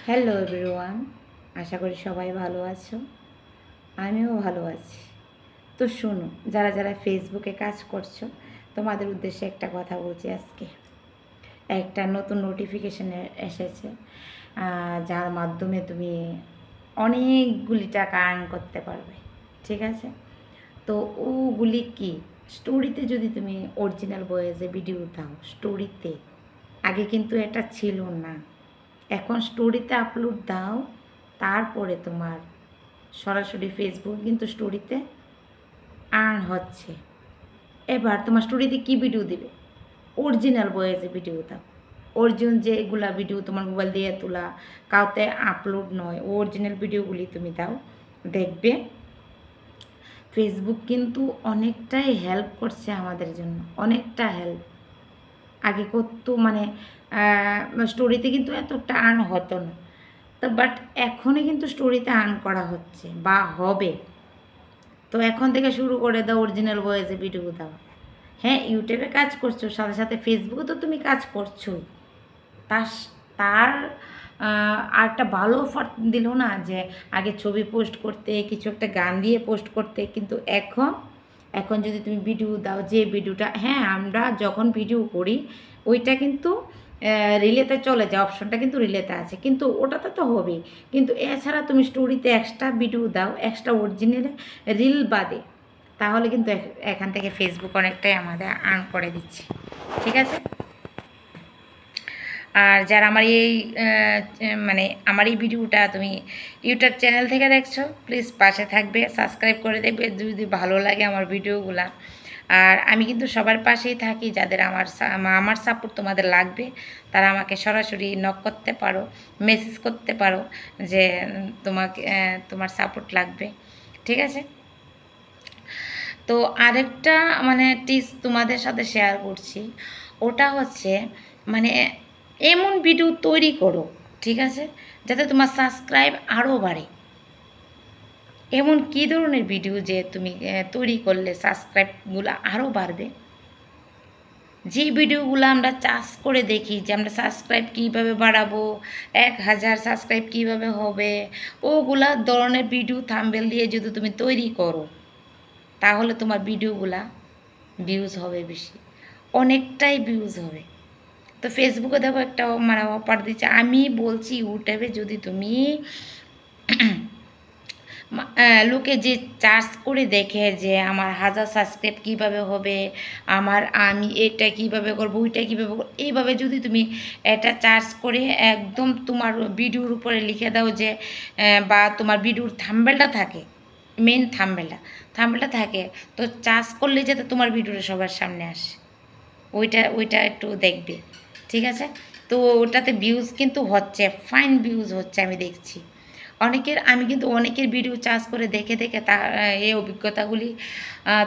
Hello everyone, আশা করি সবাই ভালো আছো। আমিও ভালো আছি। তো শোনো, যারা যারা ফেসবুকে কাজ করছো, তোমাদের উদ্দেশ্যে একটা কথা বলছি আজকে। একটা নতুন নোটিফিকেশন এসেছে, যার মাধ্যমে তুমি অনেকগুলি টাকা আর্ন করতে পারবে। ঠিক আছে? তো ওগুলি কি, স্টোরিতে যদি তুমি অরিজিনাল ভয়েসে ভিডিও দাও স্টোরিতে, আগে কিন্তু এটা ছিল না। এখন স্টোরিতে আপলোড দাও, তারপরে তোমার সরাসরি ফেসবুক কিন্তু স্টোরিতে আর্ন হচ্ছে। এবার তোমার স্টোরিতে কি ভিডিও দিবে? অরিজিনাল ভয়েসে ভিডিও দাও। অরিজিনাল যেগুলা ভিডিও তোমার মোবাইল দিয়ে তোলা, কাউতে আপলোড নয়, অরিজিনাল ভিডিওগুলি তুমি দাও, দেখবে ফেসবুক কিন্তু অনেকটাই হেল্প করছে আমাদের জন্য, অনেকটা হেল্প। আগে করতো মানে স্টোরিতে কিন্তু এতটা আর্ন হতো না, তো বাট এখনই কিন্তু স্টোরিতে আর্ন করা হচ্ছে বা হবে। তো এখন থেকে শুরু করে দাও অরিজিনাল ভয়েসে ভিডিও দাও। হ্যাঁ, ইউটিউবে কাজ করছো, সাথে সাথে ফেসবুকে তো তুমি কাজ করছোই। তার তার আর একটা ভালো অফার দিল না, যে আগে ছবি পোস্ট করতে, কিছু একটা গান দিয়ে পোস্ট করতে, কিন্তু এখন এখন যদি তুমি ভিডিও দাও, যে ভিডিওটা, হ্যাঁ আমরা যখন ভিডিও করি ওইটা কিন্তু রিলেতে চলে যায়, অপশনটা কিন্তু রিলেতে আছে, কিন্তু ওটাতে তো হবেই। কিন্তু এছাড়া তুমি স্টোরিতে এক্সট্রা ভিডিও দাও, এক্সট্রা অরিজিনাল রিল বাদে, তাহলে কিন্তু এখান থেকে ফেসবুক অনেকটাই আমাদের আর্ন করে দিচ্ছে। ঠিক আছে? আর যারা আমার এই মানে আমার এই ভিডিওটা তুমি ইউটিউব চ্যানেল থেকে দেখছো, প্লিজ পাশে থাকবে, সাবস্ক্রাইব করে দেখবে যদি ভালো লাগে আমার ভিডিওগুলা। আর আমি কিন্তু সবার পাশেই থাকি, যাদের আমার সাপোর্ট তোমাদের লাগবে তারা আমাকে সরাসরি নক করতে পারো, মেসেজ করতে পারো যে তোমাকে তোমার সাপোর্ট লাগবে। ঠিক আছে? তো আরেকটা মানে টিপস তোমাদের সাথে শেয়ার করছি, ওটা হচ্ছে মানে এমন ভিডিও তৈরি করো, ঠিক আছে, যাতে তোমার সাবস্ক্রাইব আরও বাড়ে। এমন কী ধরনের ভিডিও যে তুমি তৈরি করলে সাবস্ক্রাইবগুলো আরও বাড়বে? যে ভিডিওগুলো আমরা চাষ করে দেখি যে আমরা সাবস্ক্রাইব কীভাবে বাড়াবো, 1000 সাবস্ক্রাইব কীভাবে হবে, ওগুলা ধরনের ভিডিও থাম্বনেল দিয়ে যদি তুমি তৈরি করো, তাহলে তোমার ভিডিওগুলা ভিউজ হবে বেশি, অনেকটাই ভিউজ হবে। তো ফেসবুকে দেখো একটা মানে অফার দিচ্ছে, আমি বলছি ইউটিউবে যদি তুমি লোকে যে চার্জ করে দেখে যে আমার 1000 সাবস্ক্রাইব কীভাবে হবে, আমি এটা কীভাবে করবো, ওইটা কীভাবে করবো, এইভাবে যদি তুমি এটা চার্জ করে একদম তোমার ভিডিওর উপরে লিখে দাও যে বা তোমার ভিডিওর থাম্বনেলটা থাকে, মেন থাম্বনেলটা থাকে, তো চার্জ করলে যাতে তোমার ভিডিওটা সবার সামনে আসে, ওইটা একটু দেখবে। ঠিক আছে? তো ওটাতে ভিউজ কিন্তু হচ্ছে, ফাইন ভিউজ হচ্ছে, আমি দেখছি আমি কিন্তু অনেকের ভিডিও চার্জ করে দেখে দেখে এই অভিজ্ঞতাগুলি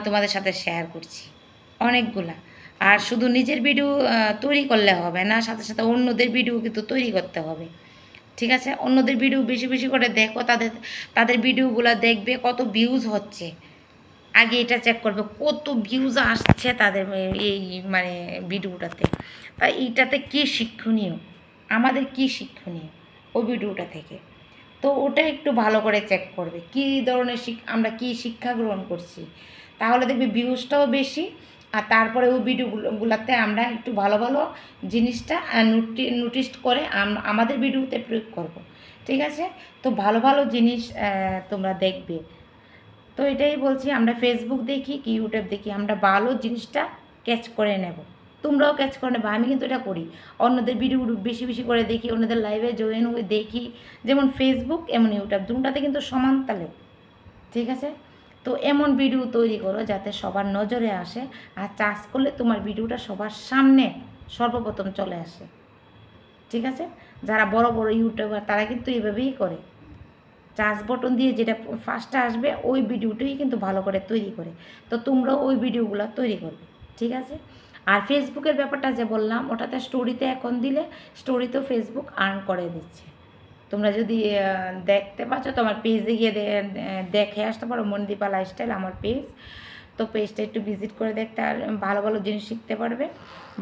তোমাদের সাথে শেয়ার করছি, অনেকগুলা। আর শুধু নিজের ভিডিও তৈরি করলে হবে না, সাথে সাথে অন্যদের ভিডিও কিন্তু তৈরি করতে হবে। ঠিক আছে? অন্যদের ভিডিও বেশি বেশি করে দেখো, তাদের ভিডিওগুলো দেখবে কত ভিউজ হচ্ছে, আগে এটা চেক করবে কত ভিউজ আসছে তাদের এই মানে ভিডিওটাতে, তা এইটাতে কী শিক্ষণীয়, আমাদের কি শিক্ষণীয় ওই ভিডিওটা থেকে। তো ওটা একটু ভালো করে চেক করবে, কী ধরনের আমরা কি শিক্ষা গ্রহণ করছি, তাহলে দেখবে ভিউজটাও বেশি। আর তারপরে ওই ভিডিওগুলোতে আমরা একটু ভালো ভালো জিনিসটা নোটিস করে আমাদের ভিডিওতে প্রয়োগ করব। ঠিক আছে? তো ভালো ভালো জিনিস তোমরা দেখবে। তো এটাই বলছি, আমরা ফেসবুক দেখি কি ইউটিউব দেখি, আমরা ভালো জিনিসটা ক্যাচ করে নেব, তোমরাও ক্যাচ করে নেবে। আমি কিন্তু এটা করি, অন্যদের ভিডিও বেশি বেশি করে দেখি, অন্যদের লাইভে জয়েন হয়ে দেখি, যেমন ফেসবুক এমন ইউটিউব দুটাতে কিন্তু সমান তালে। ঠিক আছে? তো এমন ভিডিও তৈরি করো যাতে সবার নজরে আসে, আর চার্জ করলে তোমার ভিডিওটা সবার সামনে সর্বপ্রথম চলে আসে। ঠিক আছে? যারা বড় বড় ইউটিউবার তারা কিন্তু এইভাবেই করে, চার্জ বটন দিয়ে যেটা ফার্স্টে আসবে ওই ভিডিওটাই কিন্তু ভালো করে তৈরি করে। তো তোমরাও ওই ভিডিওগুলো তৈরি করবে। ঠিক আছে? আর ফেসবুকের ব্যাপারটা যে বললাম, ওটাতে স্টোরিতে এখন দিলে স্টোরিতেও ফেসবুক আর্ন করে দিচ্ছে। তোমরা যদি দেখতে পাচ্ছ তো আমার পেজে গিয়ে দেখে আসতে পারো, মনদীপা লাইফস্টাইল আমার পেজ। তো পেজটা একটু ভিজিট করে দেখতে আর ভালো ভালো জিনিস শিখতে পারবে,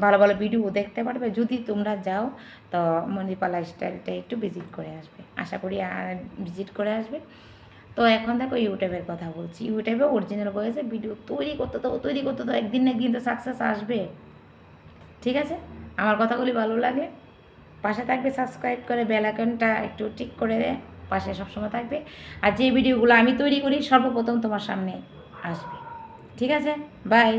ভালো ভালো ভিডিও দেখতে পারবে। যদি তোমরা যাও তো মণিপা লাইফস্টাইলটা একটু ভিজিট করে আসবে, আশা করি ভিজিট করে আসবে। তো এখন দেখো ইউটিউবের কথা বলছি, ইউটিউবে অরিজিনাল ভয়েসে ভিডিও তৈরি করতে তো একদিন না একদিন তো সাকসেস আসবে। ঠিক আছে, আমার কথাগুলি ভালো লাগলে পাশে থাকবে, সাবস্ক্রাইব করে বেল আইকনটা একটু টিক করে দেয়, পাশে সবসময় থাকবে। আর যে ভিডিওগুলো আমি তৈরি করি সর্বপ্রথম তোমার সামনে আসবে। ঠিক আছে, বাই।